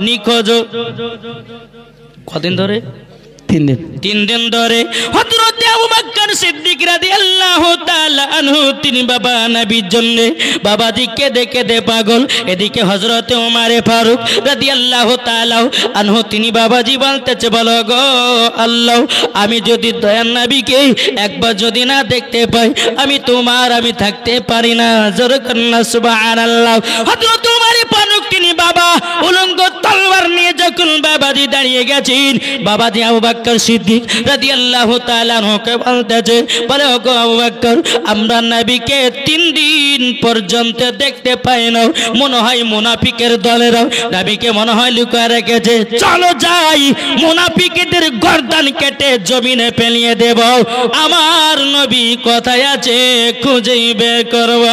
নিখোঁজ। কদিন ধরে? 3 দিন। 3 দিন ধরে হযরত আবু বকর সিদ্দিক রাদিয়াল্লাহু তাআলা আনহু তিনি বাবা নবীর জন্য বাবাজি কেঁদে কেঁদে পাগল। এদিকে হযরত ওমর ফারুক রাদিয়াল্লাহু তাআলা আনহু তিনি বাবাজি বলতেছে, বলো গো আল্লাহ, আমি যদি দয়ার নবীকে একবার যদি না দেখতে পাই আমি থাকতে পারি না। জোরে কন্না সুবহানাল্লাহ। হযরত ওমর ফারুক তিনি বাবা উলঙ্গ তলোয়ার নিয়ে যখন বাবাজি দাঁড়িয়ে গেছেন, বাবাজি আবু বকর সিদ্দিক রাদিয়াল্লাহু তাআলা আনহুকে বলতেছে, বলে গো আবু বকর, আমরা নবীকে 3 দিন পর্যন্ত দেখতে পাই না, মনে হয় মুনাফিকের দলেরা নবীকে মনে হয় লুকিয়ে রেখেছে। চলো যাই, মুনাফিকদের গর্দান কেটে জমিনে ফেলিয়ে দেব। আমার নবী কোথায় আছে খুঁজে বের করব।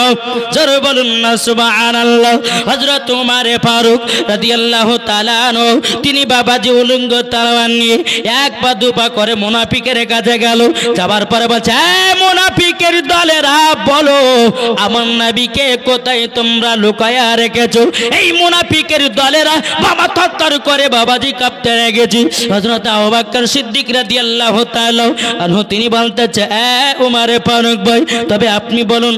জোরে বলুন না সুবহানাল্লাহ। হযরত ওমর ফারুক রাদিয়াল্লাহু তাআলা আনহু তিনি বাবাজি উলঙ্গ তলোয়ার নিয়ে 1 পা 2 পা করে মুনাফিকের কাছে গেল। যাবার পরে বলছে, মুনাফিকের দলেরা বলো আমার নবীকে কোথায় তোমরা লুকায়া রেখেছো? এই মুনাফিকের দলেরা বাবা থরথর করে বাবাজি কাঁপতে লেগেছে। হযরত আবু বকর সিদ্দিক রাদিয়াল্লাহু তাআলা আনহু তিনি বলতেছে, ওমর ফারুক ভাই, তবে আপনি বলুন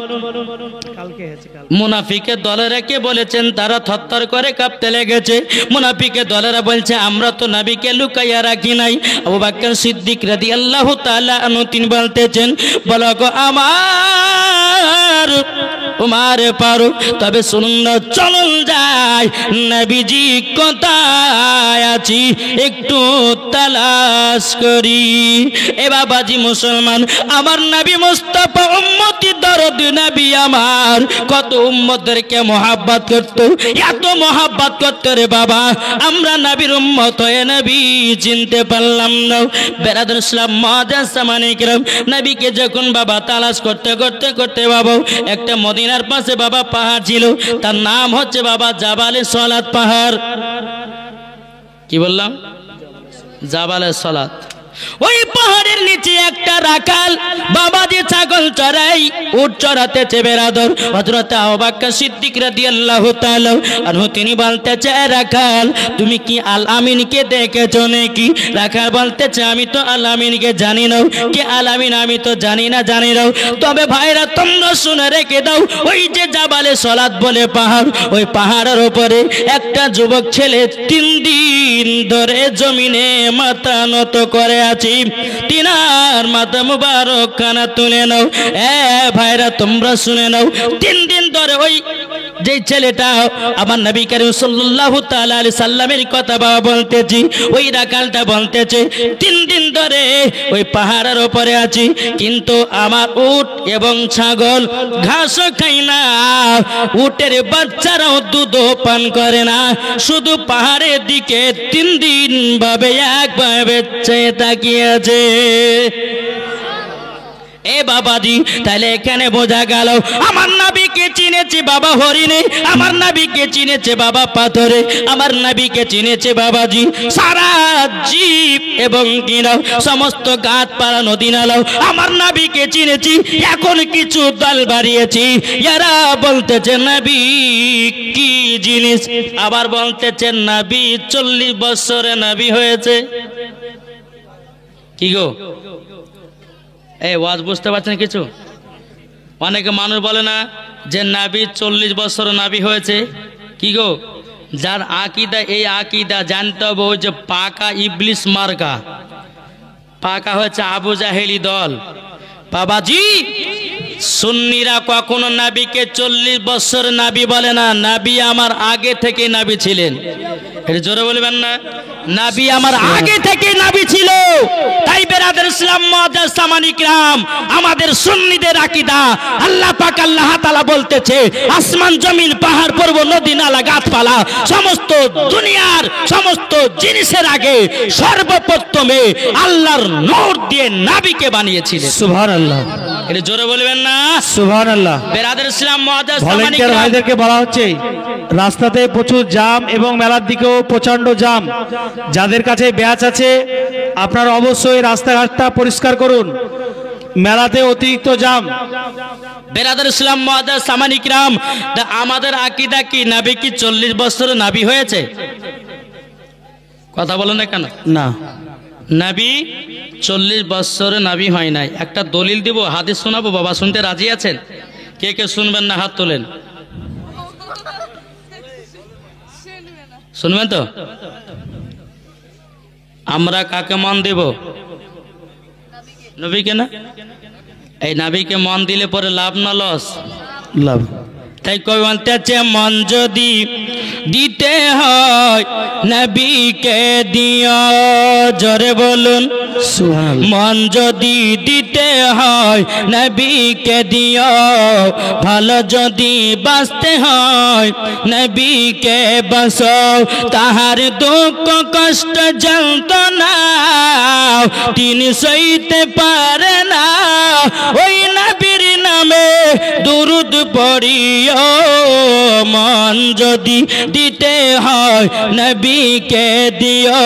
মুনাফিকের দলেরা কে বলেছেন তারা থরথর করে কাঁপতে লেগেছে? মুনাফিকের দলেরা বলছে, আমরা তো নবীকে লুকাইয়া রাখি নাই। আবু বকর সিদ্দিক রাদিয়াল্লাহু তাআলা আনহু তিনি বলতেছেন, বলো গো আমার ওমর ফারুক, তবে শুনুন না, চলুন যাই, নবীজি কোথায় আছি একটু তালাশ করি। এ বাবাজি মুসলমান, আমার নবী মুস্তাফা উম্মতি দরদ নবী আমার কত উম্মতদেরকে মহব্বত করত, এত মহব্বত করত রে বাবা, আমরা নবীর উম্মত হয়ে নবী চিনতে পারলাম না। বেরাদর ইসলাম মুআজ্জাজ সামানে কিরাম, নবীকে যখন বাবা তালাশ করতে করতে করতে বাবা একটা মদিনার পাশে বাবা পাহাড় ছিল, তার নাম হচ্ছে বাবা জাবালে সলাত পাহাড়। কি বললাম? জাবালে সলাত। ওই পাহাড়ের নিচে একটা রাখাল বাবাজি ছাগল চড়াই উট চড়াতেছে। বেরাদর হযরত আবু বকর সিদ্দিক রাদিয়াল্লাহু তাআলা আনহু তিনি বলতেছে, রাখাল তুমি কি আল আমিনকে দেখেছো নাকি? রাখাল বলতেছে, আমি তো আল আমিনকে জানি না। কে আল আমিন? আমি তো জানি না। তবে ভাইরা তোমরা শুনে রেখে দাও, ওই যে জাবালে সলাত বলে পাহাড়, ওই পাহাড়ের উপরে একটা যুবক ছেলে 3 দিন ধরে জমিনে মাথা নত করে আছি। তিনার মাথা মুবারক খানা তুলে নাও। ভাইরা তোমরা শুনে নাও, 3 দিন ধরে ওই যে ছেলেটা আমার নবী করিম সাল্লাল্লাহু তাআলা আলাইহি সাল্লামের কথা বাবা বলতেছি, ওই রাখালটা বলতেছে, 3 দিন ধরে ওই পাহাড়ের উপরে আছি, কিন্তু আমার উট এবং ছাগল ঘাসও খায় না, উটের বাচ্চারাও দুধও পান করে না, শুধু পাহাড়ের দিকে 3 দিন ভাবে একভাবে চেয়ে তাকিয়ে আছে। এ বাবাজি, তাহলে এখানে বোঝা গেল আমার নবীকে চিনেছে বাবা হরিণে, আমার নবীকে চিনেছে বাবা পাথরে, আমার নবীকে চিনেছে বাবাজি সারা জীব এবং কিনাও সমস্ত গাছপালা নদী নালাও আমার নবীকে চিনেছি। এখন কিছু দল বাড়িয়েছি, এরা বলতেছে নবী কি জিনিস, আবার বলতেছে নবী 40 বছরে নবী হয়েছে। কি গো এই ওয়াজ বুঝতে পারছেন কিছু? অনেকে মানুষ বলে না যে নবী 40 বছর নবী হয়েছে। কি গো, যার আকীদা এই আকীদা জানতে হবে, ওই যে পাকা ইবলিস মার্কা, পাকা হচ্ছে আবু জাহেলি দল। বাবাজি সুন্নিরা কখনো নবীকে 40 বছর নবী বলে না, নবী আমার আগে থেকে নবী ছিলেন। এটা জোরে বলবেন না, নবী আমার আগে থেকে নবী ছিল। তাই বেরাদর ইসলাম মুআজ্জাজ সামানি কিরাম, আমাদের সুন্নিদের আকীদা, আল্লাহ পাক আল্লাহ তাআলা বলতেছে, আসমান জমিন পাহাড় পর্বত নদী নালা গাছপালা সমস্ত দুনিয়ার সমস্ত জিনিসের আগে সর্বপ্রথমে আল্লাহর নূর দিয়ে নবীকে বানিয়েছিলেন। সুবহানাল্লাহ। এটা জোরে বলবেন না সুবহানাল্লাহ। বেরাদর ইসলাম মুআজ্জাজ সামানি কিরাম, ভাইদেরকে বলা হচ্ছে রাস্তাতে প্রচুর জাম এবং মেলার দিকেও প্রচন্ড জাম, যাদের কাছে ব্যাচ আছে আপনারা অবশ্যই রাস্তাঘাটটা পরিষ্কার করুন, মেলাতে অতিরিক্ত জাম। বেরাদর ইসলাম মুআজ্জাজ সামানি কিরাম, আমাদের আকীদা কি নবী কি 40 বছর নবী হয়েছে? কথা বলো না কেন? না। নবী 40 বছরে নবী হয় নাই। একটা দলিল দিব, হাদিস শোনাবো, বাবা শুনতে রাজি আছেন? কে কে শুনবেন না হাত তোলেন। শুনবেন তো? আমরা কাকে মন দেব? নবীকে না? এই নবীকে মন দিলে পরে লাভ না লস? লাভ। তাই কই বলতেছে মন যদি দিতে হয় নবীকে দিও, জোরে বলুন সুবহানাল্লাহ। মন যদি দিতে হয় নবীকে দিও, ভালো যদি বাঁচতে হয় নবীকে বাঁচাও, তাহার দুঃখ কষ্ট যন্ত্রণা তিনি সইতে পারে না, ওই নবীর নামে দুরুদ পড়িও, মন যদি দিতে হয় নবীকে দিও,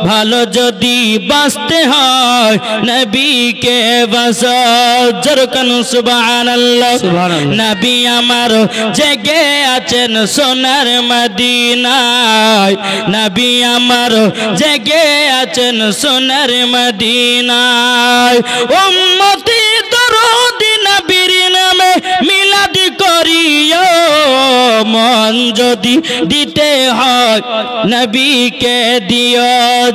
ভালো যদি বাঁচতে হয় নবীকে বাঁচাও, জোরকান সুবহানাল্লাহ। সুবহানাল্লাহ। নবী আমার জেগে আছেন সোনার মদিনায়, নবী আমার জেগে আছেন সোনার মদিনায়, উম্মতি দরুদ নবীর নামে মিলাদ করিও, মন যদি দিতে হয় নবীকে দিও,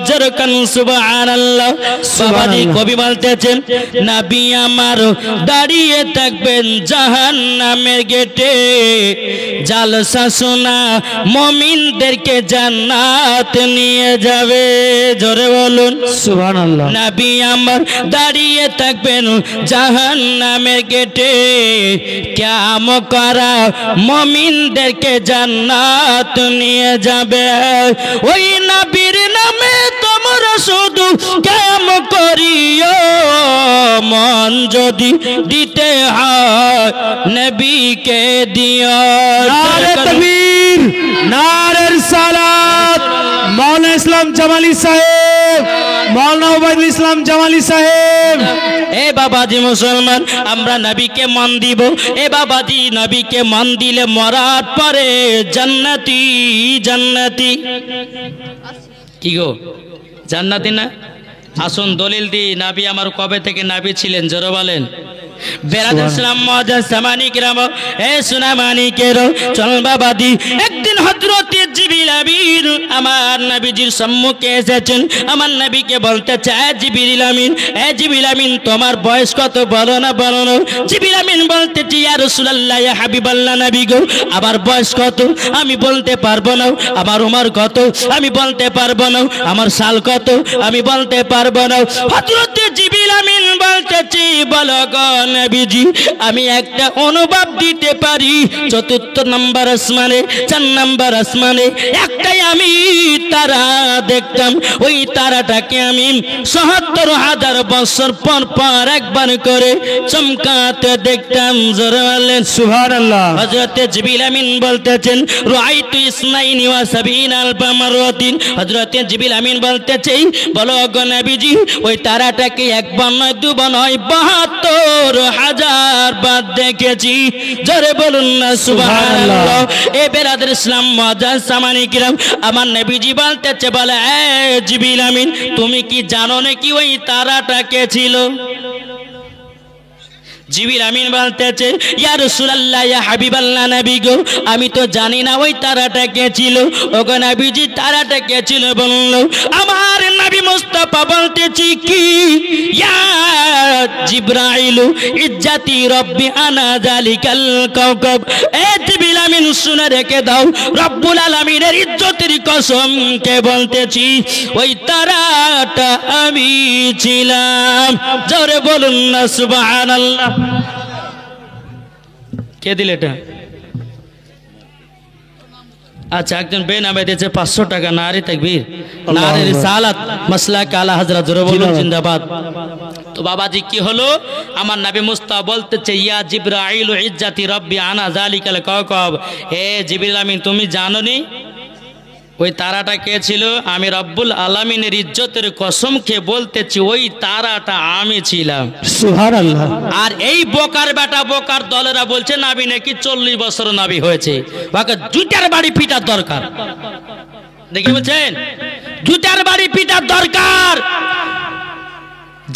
জোরকান সুবহানাল্লাহ। বাবাজি কবি বলতেছেন নবী আমার দাঁড়িয়ে থাকবেন জাহান্নামের গেটে, জালসা শোনা মুমিনদেরকে জান্নাত নিয়ে যাবে, জোরে বলুন সুবহানাল্লাহ। নবী আমার দাঁড়িয়ে থাকবেন জাহান্নামের গেটে, কিয়াম করা মুমিনদেরকে জান্নাত নিয়ে যাবে, ওই নবীর নামে তোমরা শুধু কিয়াম করিও, মন যদি দিতে হয় নবীকে দিও, নারে তাকবীর, নারে রিসালাত। মাওলানা ইসলাম জামালি সাহেব, মাওলানা ওবায়দুল ইসলাম জামালি সাহেব। এ বাবাজি মুসলমান, আমরা নবীকে মান দিব। এ বাবাজি নবীকে মান দিলে মরার পরে জান্নাতি, জান্নাতি। কি গো জান্নাতি না? আসুন দলিল দি, নবী আমার কবে থেকে নবী ছিলেন, জোরে বলেন। বেরাদের সালাম মহাজান সামানিক রাম, এ সোনা মানিকের চল বাবাদি। একদিন হযরতে জিবরিল আমিন আমার নবীজির সম্মুখে এসেছেন, আমার নবীকে বলতে চায় জিবরিল আমিন, এ জিবরিল আমিন তোমার বয়স কত বলো না, বলো না। জিবরিল আমিন বলতে ইয়া রাসূলুল্লাহ ইয়া হাবিবাল্লাহ নবী গো, আমার বয়স কত আমি বলতে পারবো না, আমার উমর কত আমি বলতে পারবো না, আমার সাল কত আমি বলতে পারবো না। হযরতে জিবরিল আমিন বলতেছি বলো গো নবীজি, আমি একটা অনুভব দিতে পারি, ৪র্থ নম্বর আসমানে, ৪ নম্বর আসমানে একটাই আমি তারা দেখতাম, ওই তারাটাকে আমি ৭৭,০০০ বছর পর পর একবার করে চমকাতে দেখতাম, জোরে বলেন সুবহানাল্লাহ। হযরতে জিবরিল আমিন বলতেছেন রাআইতু ইসনাইনি ওয়া সাবিনা আলফা মাররাতিন, হযরতে জিবরিল আমিন বলতেছে বলো গো নবীজি, ওই তারাটাকে একবার নয় দুবার নয় ৭২,০০০ বার দেখেছি, জোরে বলুন না সুবহানাল্লাহ। এ বেরাদের ইসলাম মুআজ্জাজ সামানি কিরাম, আমার নবীজি বলতেছে বলে এ জিবরিল আমিন তুমি কি জানো নাকি ওই তারাটা কে ছিল? জিবরিল আমিন বলতেছে ইয়া রাসূলুল্লাহ ইয়া হাবিবাল্লাহ নবী গো, আমি তো জানি না ওই তারাটা কে ছিল। ওগো নবীজি তারাটা কে ছিল বললো, আমার নবী মুস্তাফা বলতেছি কি ইয়া জিবরাইল ইজ্জতি রব্বি আনা যালিকাল কাওকাব, এ জিবরিল আমিন শুনে রেখে দাও, রব্বুল আলামিনের ইজ্জতের কসম কে বলতেছি ওই তারাটা আমি ছিলাম, জোরে বলুন না সুবহানাল্লাহ। কে দিল এটা? আচ্ছা একজন বেনামে দিয়েছে ৫০০ টাকা। নারে তাকবীর, নারে রিসালাত, মাসলাক আলা হযরত, জোরে বলুন জিন্দাবাদ। তো বাবাজি কি হলো, আমার নবী মুস্তাফা বলতেছে ইয়া জিবরাইল ইজ্জতি রব্বি আনা যালিকাল কাওকাব, হে জিবরিল আমিন তুমি জানোনি ওই তারাটা কে ছিল? আমি রব্বুল আলামিনের ইজ্জতের কসম খেয়ে বলতেছি ওই তারাটা আমি ছিলাম, সুবহানাল্লাহ। আর এই বোকার বেটা বোকার দলেরা বলছে নাবি নাকি 40 বছর নাবি হয়েছে, ওকে দুইটার বাড়ি পিটার দরকার। দেখে বলছেন জুতার বাড়ি পিটার দরকার।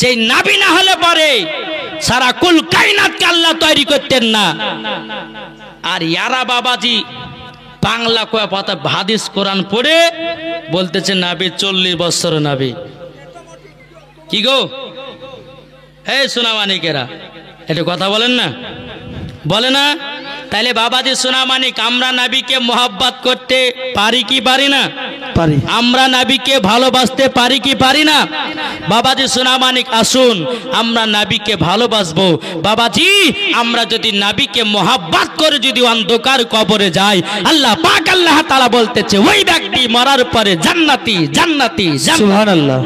যে নাবি না হলে পরে সারা কুল কায়নাতকে আল্লাহ তৈরি করতেন না। আর ইয়ারা বাবাজি বাংলা কয়া পাতা হাদিস কোরআন পড়ে বলতেছে নাবি 40 বছর নাবি। কি গো হে সোনামানিকেরা, এটা কথা বলেন না, বলে না? তাইলে বাবাজি সোনামানিক, আমরা নাবিকে মোহাব্বত করতে পারি কি পারি না? পারি। আমরা নাবিকে ভালোবাসতে পারি কি পারি না? বাবাজি সোনামানিক, আসুন আমরা নাবিকে ভালোবাসবো। বাবাজি আমরা যদি নাবিকে মোহাব্বত করে যদি অন্ধকার কবরে যাই, আল্লাহ পাক আল্লাহ তাআলা বলতেছে ওই ব্যক্তি মরার পরে জান্নাতি জান্নাতি জান্নাতি। সুবহানাল্লাহ।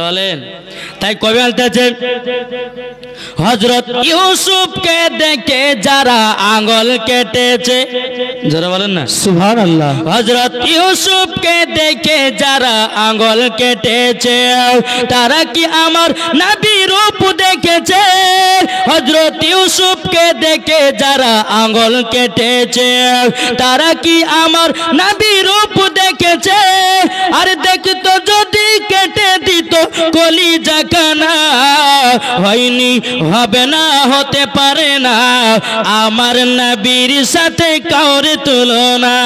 বলেন তাই কবি বলতেছে হযরত ইউসুফকে দেখে যারা আঙ্গুল কেটেছে, যারা বলেন না সুবহানাল্লাহ। হযরত ইউসুফকে দেখে যারা আঙ্গুল কেটেছে তারা কি আমার নবীর রূপ দেখেছে? হযরত ইউসুফকে দেখে যারা আঙ্গুল কেটেছে তারা কি আমার নবীর রূপ দেখেছে? আর দেখতো যদি কেটে দিত কলিজা কানা, হয়নি হবে না হতে পারে না আমার নবীর সাথে কাউরে তুলনা।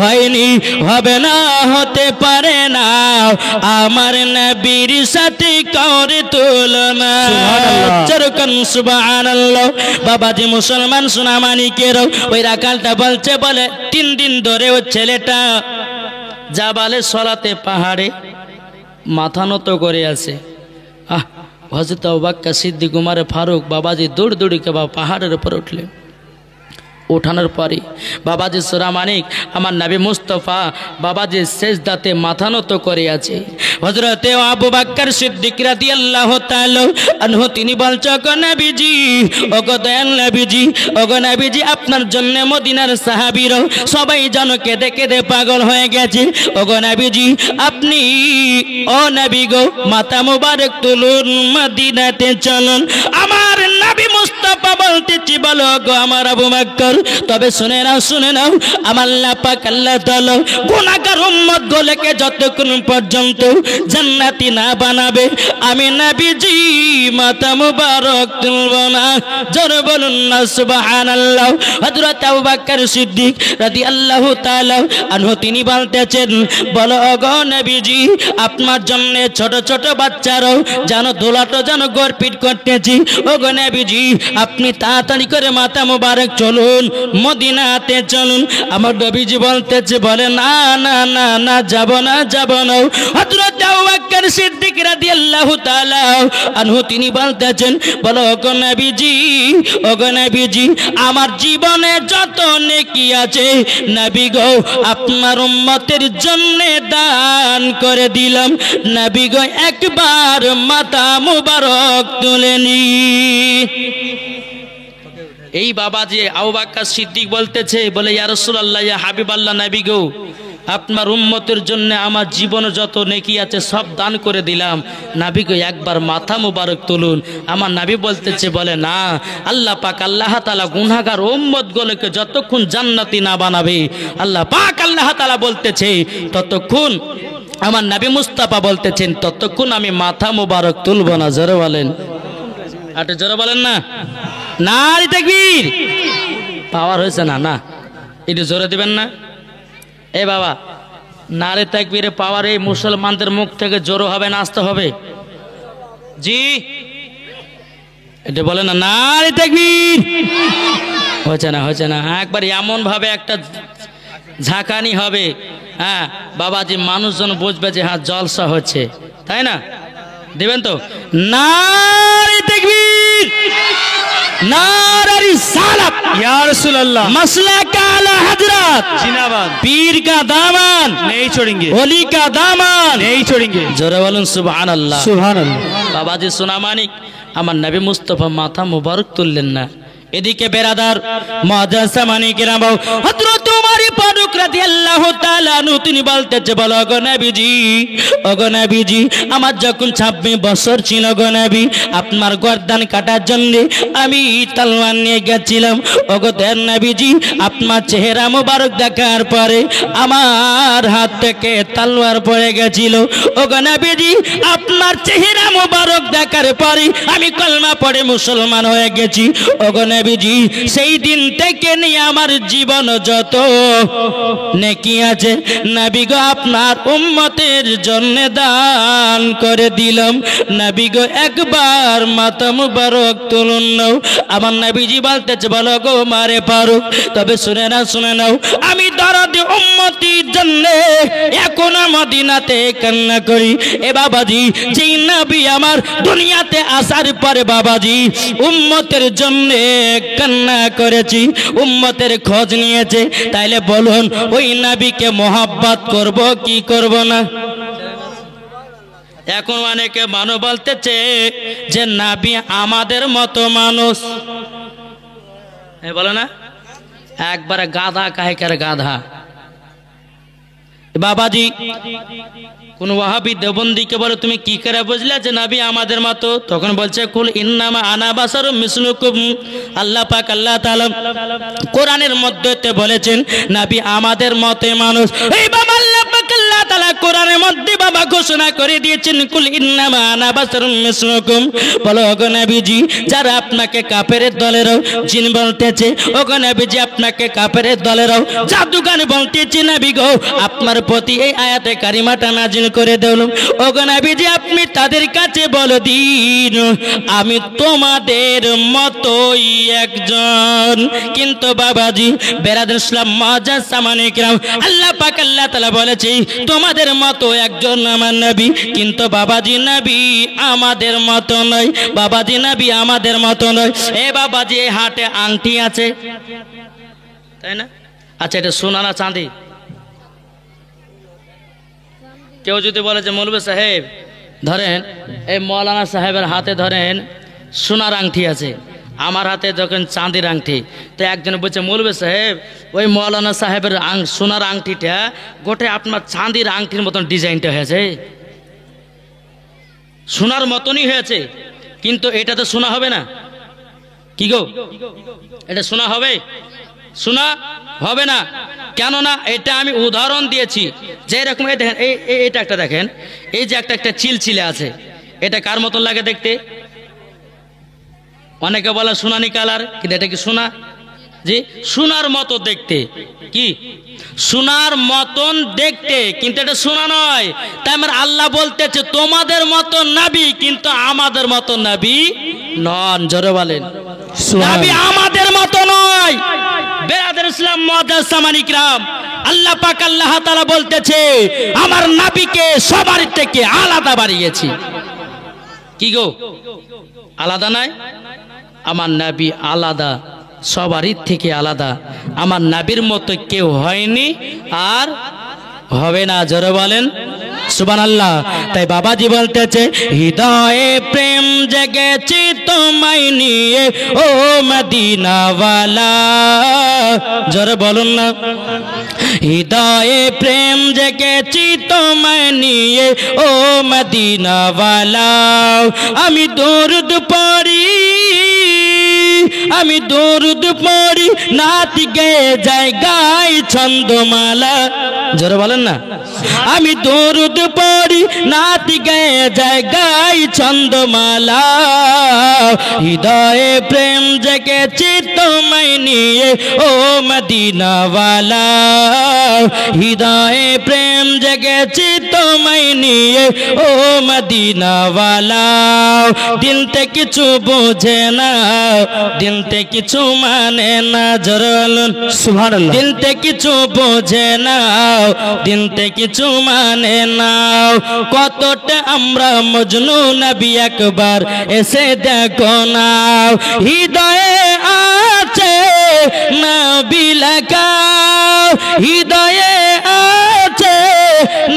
হয়নি হবে না হতে পারে না আমার নবীর সাথে কাউরে তুলনা। যেরকম সুবহানাল্লাহ। বাবাজি মুসলমান সোনামানিকেরও ওই রাখালটা বলছে, বলে 3 দিন ধরে ওই ছেলেটা জাবালে সলাতে পাহাড়ে মাথা নত করে আছে। হযরত আবু বকর সিদ্দিক উমর ফারুক বাবাজি দৌড় দৌড়ি কে পাহাড়ের উপর উঠলেন। ওঠানোর পরে বাবাজি সোনামানিক আমার নবী মুস্তাফা বাবাজি সেজদাতে মাথা নত করে আছে। হযরতে আবু বকর সিদ্দিক রাদিয়াল্লাহু তাআলা আনহু তিনি বলছে, ওগো নবীজি, ওগো দয়াল নবীজি, ওগো নবীজি আপনার জন্য মদিনার সাহাবীরা সবাই যেন কেঁদে কেঁদে পাগল হয়ে গেছে। ওগো নবীজি আপনি, ও নবী গো, মাথা মুবারক তুলুন, মদিনাতে চলুন। আমার নবী মুস্তাফা বলতেছি, বলো গো আমার আবু বকর, তবে শুনে নাও আমার আল্লাহ পাক আল্লাহ তাআলা গুনাহগার উম্মত গুলোকে যতক্ষণ পর্যন্ত জান্নাতি না বানাবে আমি নবীজি মাথা মুবারক তুলব না। জোরে বলুন না সুবহানাল্লাহ। হযরত আবু বকর সিদ্দিক রাদিয়াল্লাহু তাআলা আনহু তিনি বলতেছেন, বলো গো নবীজি আপনার জন্য ছোট ছোট বাচ্চারাও যেন দোলাটো যেন গর্পিত করতেছি। ওগো নবীজি আপনি তাড়াতাড়ি করে মাথা মুবারক চলুন, মদিনাতে চলুন। আমার নবীজি বলতেছে, বলে না না না না যাব না যাব না। হযরত আবু বকর সিদ্দিক রাদিয়াল্লাহু তাআলা আনহু তিনি বলতেছেন, বলো ওগো নবীজি আমার জীবনে যত নেকি আছে নবী গো আপনার উম্মতের জন্য দান করে দিলাম। নবী গো একবার মাথা মুবারক তুলে নি। এই বাবাজি আবু বকর সিদ্দিক বলতেছে, বলে ইয়া রাসূলুল্লাহ, ইয়া হাবিবাল্লাহ, নবী গো আপনার উম্মতের জন্য আমার জীবনে যত নেকি আছে সব দান করে দিলাম। নবী গো একবার মাথা মুবারক তুলুন। আমার নবী বলতেছে, বলে না, আল্লাহ পাক আল্লাহ তাআলা গুনাহগার উম্মত গুলোকে যতক্ষণ জান্নাতি না বানাবে আল্লাহ পাক আল্লাহ তাআলা বলতেছে ততক্ষণ, আমার নবী মুস্তাফা বলতেছেন ততক্ষণ আমি মাথা মুবারক তুলব না। জোরে বলেন, আরে জোরে বলেন না। নারী তাকবীর। পাওয়ার হয়েছে না? না, একটু জোরে দিবেন না। এ বাবা, নারী তাকবীরে পাওয়ার এই মুসলমানদের মুখ থেকে জোরে হবে না আসতে হবে? জি এটা বলে না, নারী তাকবীর। হয়েছে না। একবার এমন ভাবে একটা ঝাঁকানি হবে, হ্যাঁ বাবাজি মানুষজন বুঝবে যে হ্যাঁ জলসা হচ্ছে, তাই না? দিবেন তো? নারী তাকবীর, नारा रिसालत या रसूल अल्लाह, मसला का आला हजरत जिंदाबाद, पीर का दामन नहीं छोड़ेंगे, ओली का दामन नहीं छोड़ेंगे। जोरे बोलूं सुभान अल्लाह। सुभान अल्लाह। बाबाजी सोनामानिक আমার নবী মুস্তাফা মাথা মুবারক তুললেন না। এদিকে বেরাদার মাদ্রাসামানি কিরাম হযরত ওমর ফারুক রাদিয়াল্লাহু তাআলা আনহু তিনি বলতেছে, বলো গো নবীজি, ওগো নবীজি, আমার যখন 26 বছর ছিল গো নবী, আপনার গর্দান কাটার জন্য আমি তলোয়ার নিয়ে গেছিলাম। ওগো দেন নবীজি, আপনার চেহারা মোবারক দেখার পরে আমার হাত থেকে তলোয়ার পড়ে গেছিল। ওগো নবীজি, আপনার চেহারা মোবারক দেখার পরে আমি কলমা পড়ে মুসলমান হয়ে গেছি। ওগো নবীজি, সেই দিন থেকে নিয়ে আমার জীবন যত নেকি আছে নবী গো আপনার উম্মতের জন্য দান করে দিলাম। নবী গো একবার মাথা মুবারক তুলুন নাও। আমার নবীজি বলতেছে, বলো গো মারে ফারুক, তবে শুনে নাও, আমি দরদে উম্মতির জন্য এখন মদিনাতে কান্না করি। এ বাবাজি, যেই নবী আমার দুনিয়াতে আসার পরে বাবাজি উম্মতের জন্য কান্না করেছি, উম্মতের খোঁজ নিয়েছে, তাইলে বলুন ওই নবীকে মোহাব্বত করব কি করব না? এখন অনেকে মানুষ বলতেছে যে নবী আমাদের মতো মানুষ, বলে না একবারে গাধা কাহেকার গাধা। বাবাজি কোন ওয়াহাবি দেওবন্দিকে বলে তুমি কি করে বুঝলে যে নবী আমাদের মতো? তখন বলছে কুল ইন্নামা আনা বাশারুম মিসলুকুম। আল্লাহ পাক আল্লাহ তাআলা কোরআনের মধ্যে বলেছেন নবী আমাদের মতে মানুষ। এই বাবা আল্লাহ পাক আল্লাহ তাআলা কোরআনের মধ্যে বাবা ঘোষণা করে দিয়েছেন কুল ইন্নামা আনা বাশারুম মিসলুকুম। বলো ওগো নবীজি, যারা আপনাকে কাফেরের দলেরও জিন বলতেছে, ওগো নবীজি আপনাকে কাফেরের দলেরও জাদুগার বলতেছে, নবী গো আপনার প্রতি এই আয়াতে কারিমাটা নাজিল করে দিলাম। ওগো নবীজি আপনি তাদের কাছে বলে দিন আমি তোমাদের মতোই একজন। কিন্তু বাবাজি বেরাদার ইসলাম মাদ্রাসামানি কিরাম, আল্লাহ পাক আল্লাহ তাআলা বলেছে তোমাদের মতো একজন আমার নবী, কিন্তু বাবাজি নবী আমাদের মতো নয়। বাবাজি নবী আমাদের মতো নয়। এ বাবাজি এই হাতে আংটি আছে তাই না? আচ্ছা, এটা সোনা না চাঁদি? কেউ যদি বলে যে মৌলভী সাহেব ধরেন এই মৌলানা সাহেবের হাতে ধরেন সোনার আংটি আছে, আমার হাতে যখন চাঁদির আংটি, তো একজন বলছে মৌলভী সাহেব ওই মৌলানা সাহেবের সোনার আংটিটা গোটে আপনার চাঁদির আংটির মতন ডিজাইনটা হয়েছে, সোনার মতনই হয়েছে, কিন্তু এটা তো সোনা হবে না। কি গো, এটা সোনা হবে? সোনা হবে না। কেননা এটা আমি উদাহরণ দিয়েছি যে এরকম দেখেন এটা একটা দেখেন, এই যে একটা চিলচিলে আছে, এটা কার মতন লাগে দেখতে? অনেকে বলে সোনানি কালার, কিন্তু এটা কি সোনা? জি, সোনার মতো দেখতে। কি সোনার মতন দেখতে, কিন্তু এটা সোনা নয়। তাই আমার আল্লাহ বলতেছে তোমাদের মতো নবী কিন্তু আমাদের মতো নবী নন। জোরে বলেন নবী আমাদের মতো নয়। বেরাদার ইসলাম মাদ্রাসামানি কিরাম, আল্লাহ পাক আল্লাহ তাআলা বলতেছে আমার নবীকে সবার থেকে আলাদা বানিয়েছি। কি গো, আলাদা নাই? আমার নবী আলাদা, সবারই থেকে আলাদা। আমার নবীর মতো কেউ হয়নি আর হবে না। জোরে বলেন সুবহানাল্লাহ। তাই বাবাজি বলতেছে হৃদয়ে প্রেম জেগেছে তোমায় নিয়ে ও মদিনাওয়ালা। জোরে বলুন না। হৃদয়ে প্রেম জেগেছে তোমায় নিয়ে ও মদিনাওয়ালা। আমি দরুদ পড়ি, আমি দরুদ পড়ি, নাত গেয়ে যায় গাই ছন্দমালা। জোরে বলেন না। আমি দরুদ পড়ি, নাত গেয়ে যায় গাই ছন্দমালা। হৃদয়ে প্রেম জেগেছে তোমায় নিয়ে ও মদিনাওয়ালা। হৃদয়ে প্রেম জেগেছে তোমায় নিয়ে ও মদিনাওয়ালা। দিলতে কিছু বোঝে না, দিলতে কিছু মানে না। জোরে বলুন সুবহানাল্লাহ। দিলতে কিছু বোঝে না, দিলতে কিছু মানে না। কতটা আমরা মজনু, নবী একবার এসে দেখো না। হৃদয়ে আছে নবী লেখা, হৃদয়ে আছে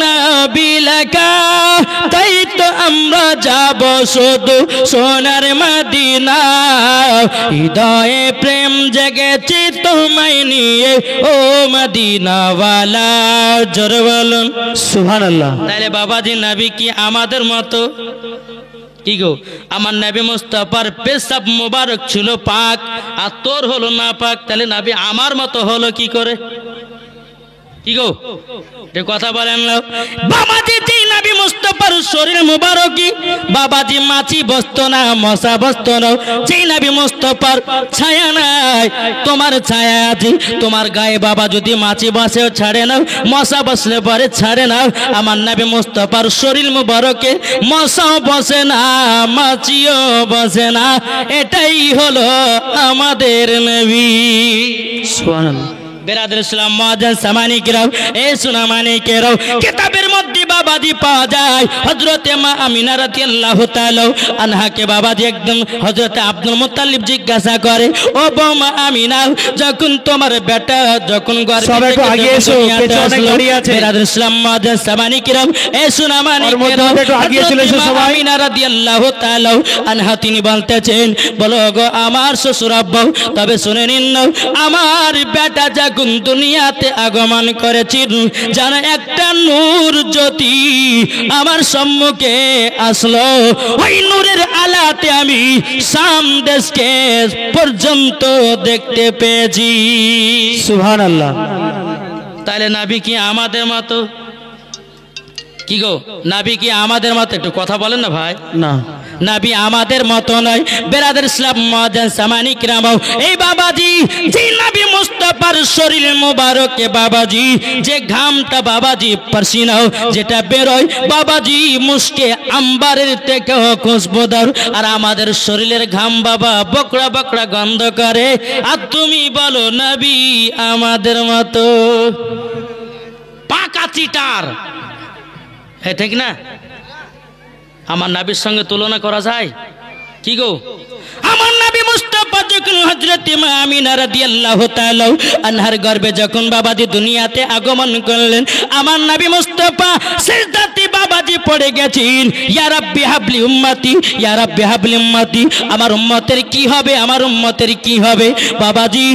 নবী লেখা। একা, তাই তো আমরা যাব শুধু সোনার মদিনা। হৃদয়ে প্রেম জেগেছে তোমায় নিয়ে ও মদিনাওয়ালা, জোরে বলুন সুবহানাল্লাহ। তাহলে বাবাজি নবী কি আমাদের মতো? কি গো, আমার নবী মুস্তাফার পেশাব মোবারক ছিল পাক, আর তোর হলো না পাক, তাহলে নবী আমার মতো হলো কি করে? কি গো, এ কথা বলেন না বাবাজি। যেই নবী মুস্তাফার শরীর মুবারকি বাবাজি মাছি বসতো না, মশা বসতো না। যেই নবী মুস্তাফার ছায়া নাই, তোমার ছায়া আছে তোমার গায়ে বাবা, যদি মাছি বসেও ছাড়ে নাও, মশা বসলে পরে ছাড়ে নাও। আমার নবী মুস্তাফার শরীর মুবারকে মশাও বসে না, মাছিও বসে না। এটাই হলো আমাদের নবী। সুবহানাল্লাহ। বেরাদুল ইসলাম মুআজ্জাজ সামানিকেরাও, এ সুনামানিকেরাও, কিতাবের মধ্যে বাবাজি পাওয়া যায় হযরতে মা আমিনা রাদিয়াল্লাহু তাআলা আনহাকে বাবাজি একদম হযরতে আব্দুল মুত্তালিব জিজ্ঞাসা করে, ও বৌমা আমিনা, যখন তোমার বেটা যখন ঘরে সব একটু আগে এসো, পেছনে অনেক গাড়ি আছে। বেরাদুল ইসলাম মুআজ্জাজ সামানিকেরাও, এ সুনামানিকেরাও, একটু আগে চলে এসো সবাই। আমিনা রাদিয়াল্লাহু তাআলা আনহা তিনি বলতেছেন, বলো গো আমার শ্বশুর আব্বা, তবে শুনে নিন না, আমার বেটা যখন দুনিয়াতে আগমন করেছিল, যেন একটা নূর জ্যোতি আমার সম্মুখে আসলো। ওই নূরের আলাতে আমি শাম দেশকে পর্যন্ত দেখতে পেয়েছি। সুবহানাল্লাহ। তাহলে নবী কি আমাদের মতো? কি গো, নবী কি আমাদের মতো? একটু কথা বলেন না ভাই। না, নবী আমাদের মতো নয়। বেরাদুল ইসলাম মুআজ্জাজ সামানিকেরাও, এই বাবাজি যে নবী মুস্তাফার শরীর মোবারকে বাবাজি যে ঘামটা বাবাজি পারসিনাও যেটা বেরোয় বাবাজি মুশকে আম্বারের থেকেও খুশবুদার, আর আমাদের শরীরের ঘাম বাবা বকড়া বকড়া গন্ধ করে। আর তুমি বলো নবী আমাদের মতো? পাকা চিটার, হ্যাঁ ঠিক না? আমার নবীর সঙ্গে তুলনা করা যায়? কি গো, আমার নবী মুস্তাফা যখন হযরত মা আমিনা রাদিয়াল্লাহু তাআলা আনহার গর্ভে যখন বাবাজি দুনিয়াতে আগমন করলেন, আমার নবী মুস্তাফা সিজদাতে বাবাজি পড়ে গেছেন, ইয়া রাব্বি হাবলি উম্মতি, ইয়া রাব্বি হাবলি উম্মতি, আমার উম্মতের কি হবে, আমার উম্মতের কি হবে? বাবাজি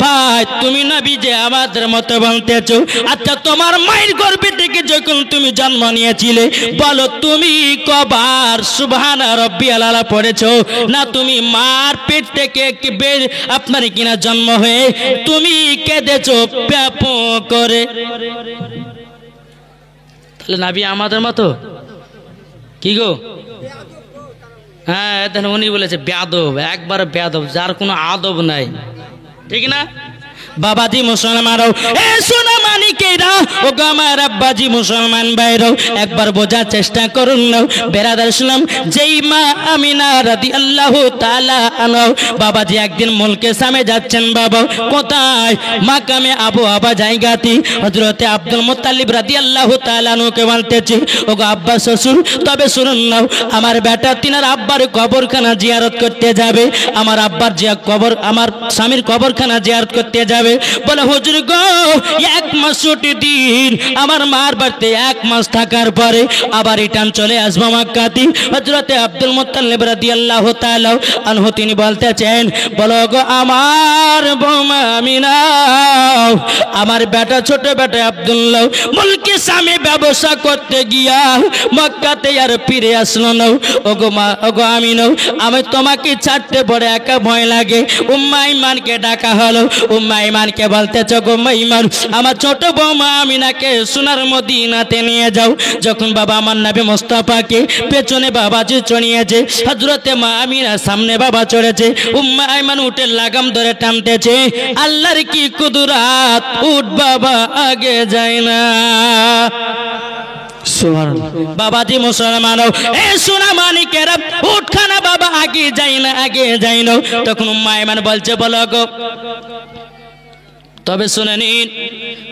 ভাই তুমি নবী যে আমাদের মতো বলতেছো, আচ্ছা তোমার মায়ের গর্ভে থেকে যখন তুমি জন্ম নিয়েছিলে, বলো তুমি কবার সুবহানা রাব্বিয়াল আলা পড়েছো? না তুমি মার পেট থেকে আপনার কিনা জন্ম হয়ে তুমি কেঁদেছো প্যাপ করে? তাহলে নবী আমাদের মতো? কি গো, হ্যাঁ তাহলে উনি বলেছে বেয়াদব, একবার বেয়াদব, যার কোনো আদব নাই, ঠিক না? বাবাজি মুসলমানও, এ সোনা মানিকেরা, ও গো আমার আব্বাজি মুসলমান ভাইরাও, একবার বোঝার চেষ্টা করুন না। বেরাদুল ইসলাম যেই মা আমিনা রাদিয়াল্লাহু তাআলা আনহা বাবাজি একদিন মুলকে সামে যাচ্ছেন, বাবা কোথায়? মাকামে আবু আবা জায়গাতে হযরতে আব্দুল মুত্তালিব রাদিয়াল্লাহু তাআলা আনহুকে বলতেছে, ও গো আব্বা শ্বশুর, তবে শুনুন না, আমার বেটা তিনার আব্বার কবরখানা জিয়ারত করতে যাবে, আমার আব্বার যে কবর, আমার স্বামীর কবরখানা জিয়ারত করতে যাবে। বলে হুজুর গো, এক মাস ছুটি দিন, আমার মার বাড়িতে এক মাস থাকার পরে আবার রিটার্ন চলে আসবো মক্কাতে। হযরতে আব্দুল মুত্তালিব রাদিয়াল্লাহু তাআলা আনহু তিনি বলতেছেন, বলো গো আমার বৌমা আমিনা, আমার বেটা ছোট বেটা আব্দুল্লাহ মুলকি স্বামী ব্যবসা করতে গিয়া মক্কাতে আর ফিরে আসলো না। ওগো মা, ওগো আমিনা, আমি তোমাকে ছাড়তে পড়ে একা ভয় লাগে। উম্মে আইমানকে ডাকা হলো, উম্মে আইমানকে বলতেছে, গো মাইমান, আমার ছোট বৌমা আমিনাকে সোনার মদিনাতে নিয়ে যাও। যখন বাবা আমার নবী মুস্তাফাকে পেছনে বাবাজি চড়িয়েছে, হযরতে মা আমিনা সামনে বাবা চড়েছে, উম্মে আইমান উটের লাগাম ধরে টানতেছে। আল্লাহর কি কুদরাত, উট বাবা আগে যায় না। সুবহানাল্লাহ। বাবাজি মুসলমান, এ সোনা মানিকেরা, উটখানা বাবা আগে যায় না, আগে যায় না। তখন উম্মে আইমান বলছে, বলো গো তবে শুনে নিন,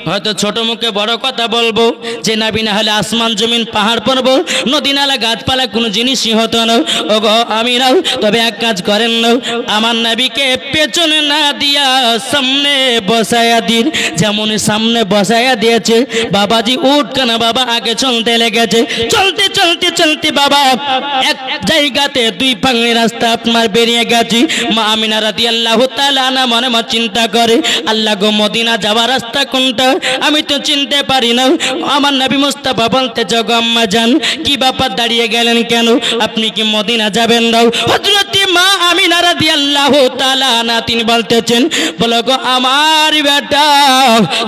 হয়তো ছোট মুখে বড় কথা বলবো যে নবী না হলে আসমান জমিন পাহাড় পর্বত নদী নালা গাছপালা কোনো জিনিসই হতো না। ওগো আমিরাও, তবে এক কাজ করেন না, আমার নবীকে পেছনে না দিয়া সামনে বসায়া দিন। যেমন সামনে বসায়া দিয়েছে, বাবাজি উঠ কেনা বাবা আগে চলতে লেগেছে। চলতে চলতে চলতে বাবা এক জায়গাতে দুই পাঙ্গি রাস্তা আপনার বেরিয়ে গেছে। মা আমিনা রাদিয়াল্লাহু তাআলা আনহা মনে মনে চিন্তা করে, আল্লাহ গো, মদিনা যাওয়ার রাস্তা কোনটা আমি তো চিনতে পারি না। আমার নবী মুস্তাফা বলতে, জগো আম্মা জান, কি ব্যাপার দাঁড়িয়ে গেলেন কেন? আপনি কি মদিনা যাবেন না? হযরত মা আমিনা রাদিয়াল্লাহু তাআলা আনহা তিনি বলতেছেন, বলো গো আমার বেটা,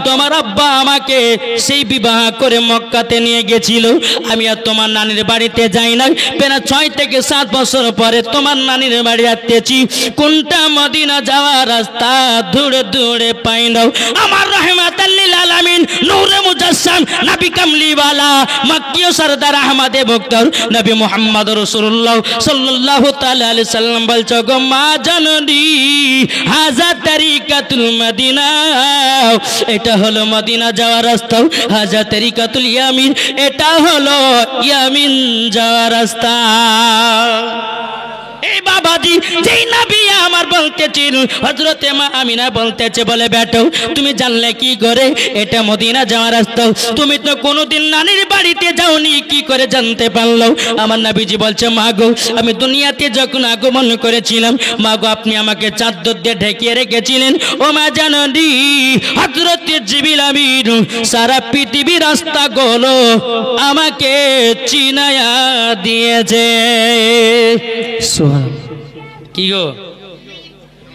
তোমার আব্বা আমাকে সেই বিবাহ করে মক্কাতে নিয়ে গেছিল। আমি আর তোমার নানির বাড়িতে যাই না, প্রায় 6 থেকে 7 বছর পরে তোমার নানির বাড়ি আসতেছি। কোনটা মদিনা যাওয়ার রাস্তা দূরে দূরে পাই না। আমার রাহমাতাল লিল আলামিন নূরে মুজাসসাম নবী কামলিওয়ালা মক্কি সরদার আহমদে বক্তর নবী মুহাম্মদ রাসূলুল্লাহ সাল্লাল্লাহু তাআলা আলাইহি সাল্লাম বলছো, গো মা জাননি, হাজা তরিকাতুল মদিনা, এটা হলো মদিনা যাওয়ার রাস্তা। হাজা তরিকাতুল ইয়ামিন, এটা হলো ইয়ামিন যাওয়ার রাস্তা। এই বাবাজি যেই নবী আমার বলতেছেন, হযরত মা আমিনা বলতেছে, বলে বেটো তুমি জানলে কি করে এটা মদিনা যাওয়ার রাস্তা? তুমি তো কোনোদিন নানির বাড়িতে যাওনি, কি করে জানতে পারলো? আমার নবীজি বলছে, মা গো, আমি দুনিয়াতে যখন আগমন করেছিলাম, মা গো, আপনি আমাকে চাদর দিয়ে ঢেকে রেখেছিলেন। ও মা জাননি, হযরত জিবরিল আমিন সারা পৃথিবীর রাস্তাগুলো আমাকে চিনায়া দিয়েছে। কি গো,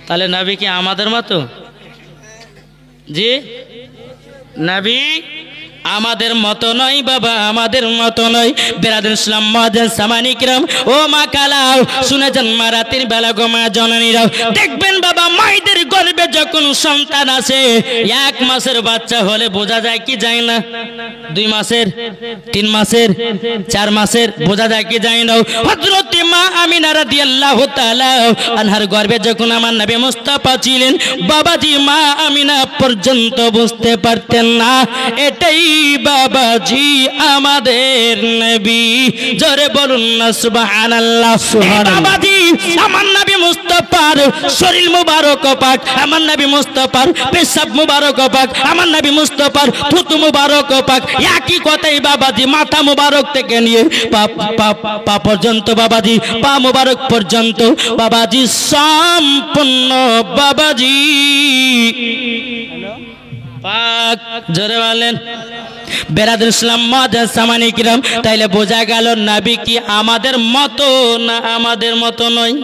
তাহলে নবী কি আমাদের মতো? জি, নবী আমাদের মতো নয় বাবা, আমাদের মতো নয়। বেরাদুল ইসলাম মুআজ্জিন সামানি কিরাম, ও মা কালাও শুনেছেন, মা রাতের বেলা গো মা জননীরাও দেখবেন বাবা, মায়েদের গর্ভে যখন সন্তান আসে, 1 মাসের বাচ্চা হলে বোঝা যায় কি যায় না? 2 মাসের, 3 মাসের, 4 মাসের, বোঝা যায় কি যায় না? হযরত মা আমিনা রাদিয়াল্লাহু তাআলা আনহার গর্ভে যখন আমার নবী মুস্তাফা ছিলেন, বাবাজি মা আমিনা পর্যন্ত বুঝতে পারতেন না এটাই বাবাজি আমাদের নবী। জোরে বলুন না সুবহানাল্লাহ। বাবাজি আমার নবী মুস্তাফার শরীর মুবারক পাক, আমার নবী মুস্তাফার পেশাব মুবারক পাক, আমার নবী মুস্তাফার থুতু মুবারক পাক, একই কথাই বাবাজি মাথা মুবারক থেকে নিয়ে পা পর্যন্ত, বাবাজি পা মুবারক পর্যন্ত বাবাজি সম্পূর্ণ বাবাজি পাক। জোরে বলেন বেরাদুল ইসলাম মুআজ্জিন সামানি কিরাম, তাইলে বোঝা গেল নবী কি আমাদের মতো না আমাদের মতো নয়?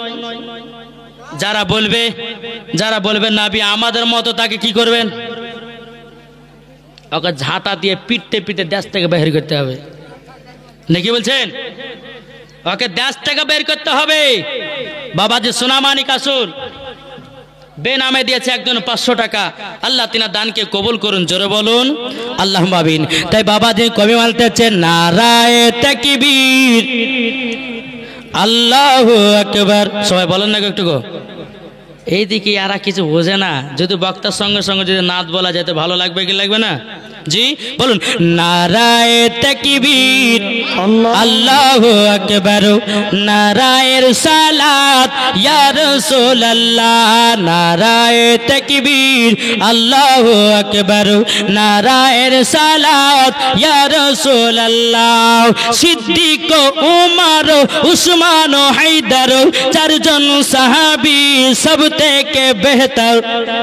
যারা বলবে নবী আমাদের মতো, তাকে কি করবেন? ওকে ঝাঁটা দিয়ে পিটতে পিটতে দেশ থেকে বের করতে হবে, নাকি বলছেন? ওকে দেশ থেকে বের করতে হবে। বাবাজি সোনামানিক আসুন, বেনামে দিয়েছে একজন 500 টাকা, আল্লাহ তিনার দানকে কবুল করুন। জোরে বলুন আল্লাহুম্মা আমিন। তাই বাবাজি কবি বলতেছেন, নারায়ে তাকবীর, আল্লাহু আকবার। সবাই বলেন না একটু গো। এইদিকে এরা কিছু বোঝে না, যদি বক্তার সঙ্গে সঙ্গে যদি নাত বলা যেত ভালো লাগবে কি লাগবে না? জি বলুন, নারায়ে তাকবীর, আল্লাহু আকবার, নারায়ে রিসালাত ইয়া রাসূলুল্লাহ, নারায়ে তাকবীর, আল্লাহু আকবার, নারায়ে রিসালাত ইয়া রাসূলুল্লাহ। সিদ্দিক, উমর, উসমান, হায়দার, 4 জন সাহাবী সব থেকে বেহতর।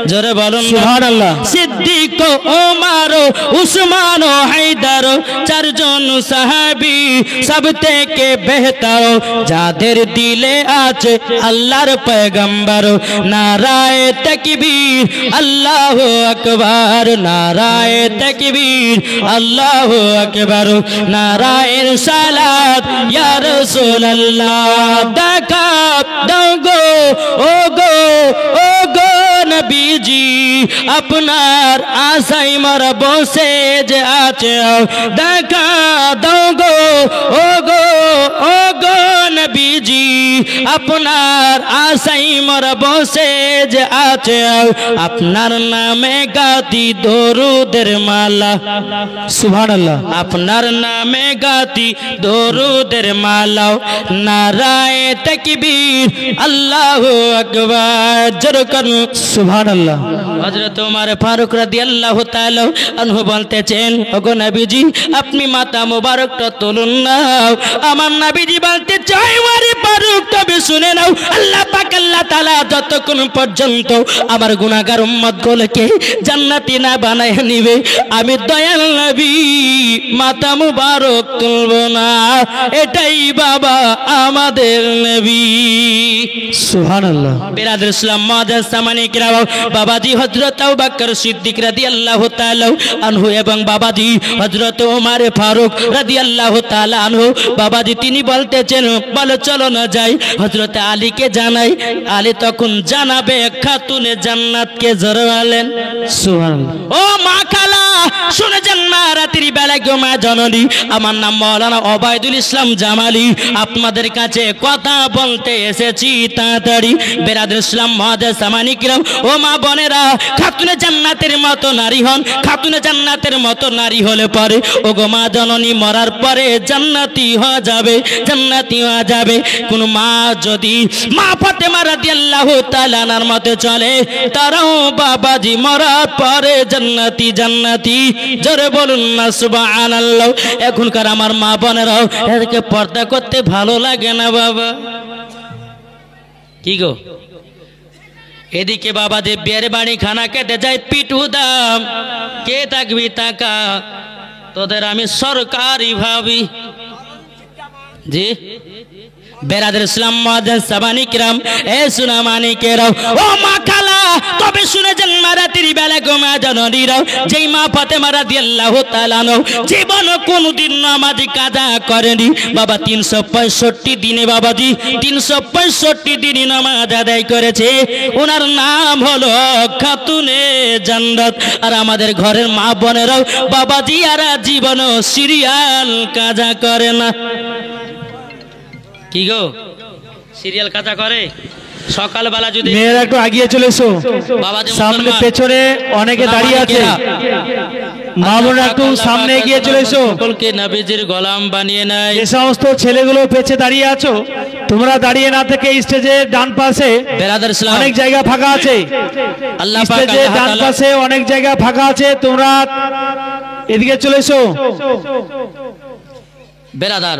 জোরে বলুন সুবহানাল্লাহ। সিদ্দিক, উমর, উসমান, হায়দার, 4 জন সাহাবী সব থেকে বেহতর, যাদের দিলে আছে আল্লাহর পয়গম্বর। নারায়ে তাকবীর, আল্লাহু আকবার, নারায়ে তাকবীর, আল্লাহু আকবার, নারায়ে রিসালাত ইয়া রাসূলুল্লাহ। দেখা দাও গো, ও গো, ও গো নবীজি, আপনার আশায় মোরা বসে যে আছে, দেখা দাও গো, ও গো, ও গো নবীজি, আপনার আশাই মোরা বসে যে আছে আপনার নামে গাতি দরুদের মালা সুবহানাল্লাহ। আপনার নামে গাতি দরুদের মালাও নারায়ে তাকবীর আল্লাহু আকবার জোরে করুন সুবহানাল্লাহ। হযরত ওমর ফারুক রাদিয়াল্লাহু তাআলা আনহু বলতেছেন ওগো নবীজি আপনি মাথা মোবারকটা তুলুন না। আমার নবীজি বলতে চাই ওরে ফারুক তবে শুনে নাও আল্লাহ পাক আল্লাহ তাআলা যতক্ষণ পর্যন্ত আমার গুনাহগার উম্মতগুলোকে জান্নাতি না বানায় নিবে আমি দয়াল নবী মাথা মোবারক তুলব না। এটাই বাবা আমাদের নবী। সুবহানাল্লাহ। বিরাদর ইসলাম মুআজ্জাজ সামানি কিরাম বাবাজি হযরত আবু বকর সিদ্দিক রাদিয়াল্লাহু তাআলা আনহু এবং বাবাজি হযরত ওমর ফারুক রাদিয়াল্লাহু তাআলা আনহু বাবাজি তিনি বলতেছেন বলো চলো না যাই হযরত আলীকে জানাই। আলী তখন জানাবে খাতুনে জান্নাতকে জড়ালেন। সুবহানাল্লাহ। ও মা খালা শুনে যান মা রাত্রি বেলা গো মা জননী আমার নাম মাওলানা ওবায়দুল ইসলাম জামালি আপনাদের কাছে কথা বলতে এসেছি তাড়াতাড়ি। বিরাদর ইসলাম মুআজ্জাজ সামানি কিরাম ও মা বোনেরা খাতুনে জান্নাতের মতো নারী হন। খাতুনে জান্নাতের মতো নারী হলে পরে ও গো মা জননী মরার পরে জান্নাতি হয়ে যাবে জান্নাতি হয়ে যাবে। কোন মা যদি মা ফাতেমা রাদিয়াল্লাহু তাআলা আনহার মতে চলে তারাও বাবাজি মরার পরে জান্নাতি জান্নাতি জোরে বলুন না সুবহানাল্লাহ। এখনকার আমার মা বোনেরাও এদেরকে পর্দা করতে ভালো লাগে না বাবা কি গো। এদিকে বাবা যে বিয়ের বাড়ি খানা খেতে যায় পিটু দাম কে থাকবি টাকা তোদের আমি সরকারি ভাবি জি। বেরাদের ইসলাম মুআজ্জাজ সামানি কিরাম এ সুনা মানিকেরাও ও মা খালা তবে শুনে যান মা রাত্রি বেলা গো মা জননীরাও যেই মা ফাতেমা রাদিয়াল্লাহু তাআলা আনহা জীবন কোনদিন নামাজ কাজা করেনি বাবা 365 দিনে বাবাজি 365 দিন নামাজ আদায় করেছে। ওনার নাম হলো খাতুনে জান্নাত। আর আমাদের ঘরের মা বোনেরাও বাবাজি আর জীবন সিরিয়াল কাজা করে না কি গো সিরিয়াল কাজা করে। সকালবেলা যদি মেয়েরা একটু আগিয়ে চলে এসো সামনে পেছনে অনেকে দাঁড়িয়ে আছে মা বোনেরা একটু সামনে এগিয়ে চলে এসো। সকলকে নবীজির গোলাম বানিয়ে নেয়। যে সমস্ত ছেলেগুলো পেছে দাঁড়িয়ে আছো তোমরা দাঁড়িয়ে না থেকে স্টেজের ডান পাশে বেরাদার ইসলাম অনেক জায়গা ফাঁকা আছে আল্লাহ পাক স্টেজের আল্লাহ ডান তাআলা পাশে অনেক জায়গা ফাঁকা আছে তোমরা এদিকে চলে এসো। বেরাদার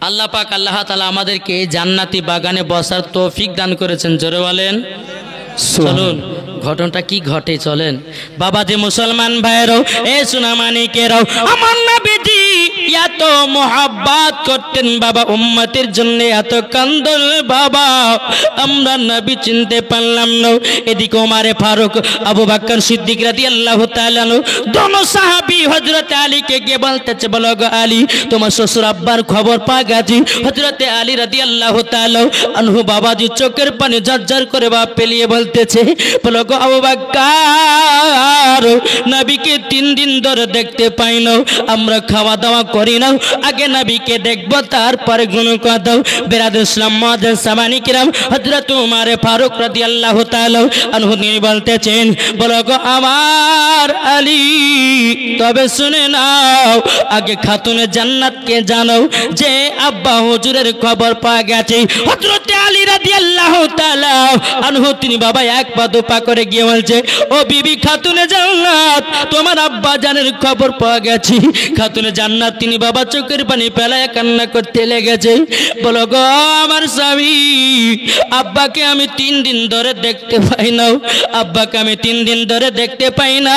আল্লাহ পাক আল্লাহ তাআলা আমাদেরকে জান্নাতি বাগানে বসার তৌফিক দান করেছেন জোরে বলেন। চলুন ঘটনাটা কি ঘটে চলেন বাবা যে মুসলমান ভাইরাও এ সোনা মানিকেরাও আমার নবীজি এত মোহাব্বত করতেন বাবা উম্মতের জন্য এত কান্দন বাবা আমরা নবী চিনতে পারলাম না। এদিকে ওমরে ফারুক আবু বকর সিদ্দিক রাদিয়াল্লাহু তাআলা দোনো সাহাবী হযরত আলীকে গিয়ে বলতেছে বলো গো আলী তোমার শ্বশুর আব্বার খবর পাওয়া গেছে। হযরত আলী রাদিয়াল্লাহু তাআলা আনহু বাবাজি চোখের পানি ঝরঝর করে বাপ পেলিয়ে বলতেছে বলো গো আবু বকর নবীকে 3 দিন ধরে দেখতে পাই না আমরা খাওয়া দাওয়া করি না আগে নবীকে দেখব তারপরে গুণগান দাও। বিরাদর ইসলাম মুআজ্জাজ সামানি কিরাম হযরত ওমর ফারুক রাদিয়াল্লাহু তাআলা আনহু তিনি বলতেছেন বলো গো আমার আলী তবে শুনে নাও আগে খাতুনে জান্নাতকে জানো যে আব্বা হুজুরের খবর পাওয়া গেছে। হযরত আলী রাদিয়াল্লাহু তাআলা আনহু তিনি বাবা এক পা দুপা করে গিয়ে বলছে ও বিবি খাতুনে জান্নাত তোমার আব্বা জানের খবর পাওয়া গেছে। খাতুনে জান্নাত তিনি বাবা চোখের পানি ফেলায় কান্না করতে লেগেছে বলো গো আমার স্বামী আব্বাকে আমি 3 দিন ধরে দেখতে পাই না আব্বাকে আমি 3 দিন ধরে দেখতে পাই না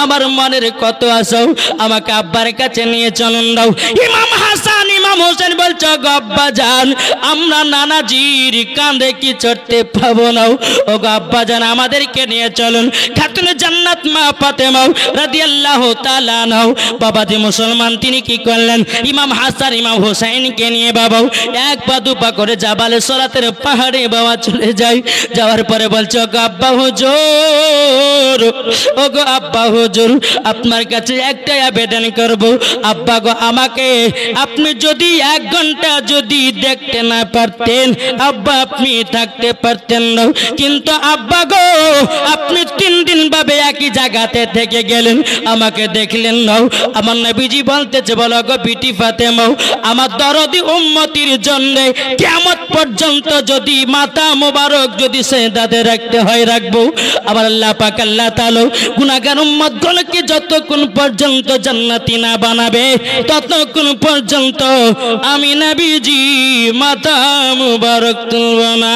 আমার মনের কত আশা আমাকে আব্বার কাছে নিয়ে চলুন দাও। ইমাম হাসান ইমাম হোসেন বলছো গো আব্বা জান আমরা নানাজির কাঁধে কি চড়তে পাবো না ও গো আব্বা জান আমাদেরকে নিয়ে চলুন খাতুনে জান্নাত মা ফাতেমা রাদিয়াল্লাহু তাআলা আনহা বাবাজি মুসলমান তিনি কি করলেন ইমাম হাসান ইমাম হোসেনকে নিয়ে বাবা এক পা দুপা করে জাবালে সরাতের পাহাড়ে বাবা চলে যায়। যাওয়ার পরে বলছো গো আব্বা হুজুর ও গো আব্বা হুজুর আপনার কাছে একটাই আবেদন করব আব্বা গো আমাকে আপনি যদি যদি 1 ঘন্টা যদি দেখতে না পারতেন আব্বা আপনি থাকতে পারতেন না, কিন্তু আব্বা গো আপনি 3 দিন ভাবে একই জায়গাতে থেকে গেলেন, আমাকে দেখলেন না। আমার নবীজি বলতেছে, বলো গো বিটি ফাতেমা, আমার দরদি উম্মতির জন্য কিয়ামত পর্যন্ত যদি মাথা মোবারক যদি সেজদাতে রাখতে হয় রাখবো। আবার আল্লাহ পাক আল্লাহ তাআলা গুনাহগার উম্মতগুলোকে যতক্ষণ পর্যন্ত জান্নাতি না বানাবে ততক্ষণ পর্যন্ত আমি নবীজি মাথা মোবারক তুলব না।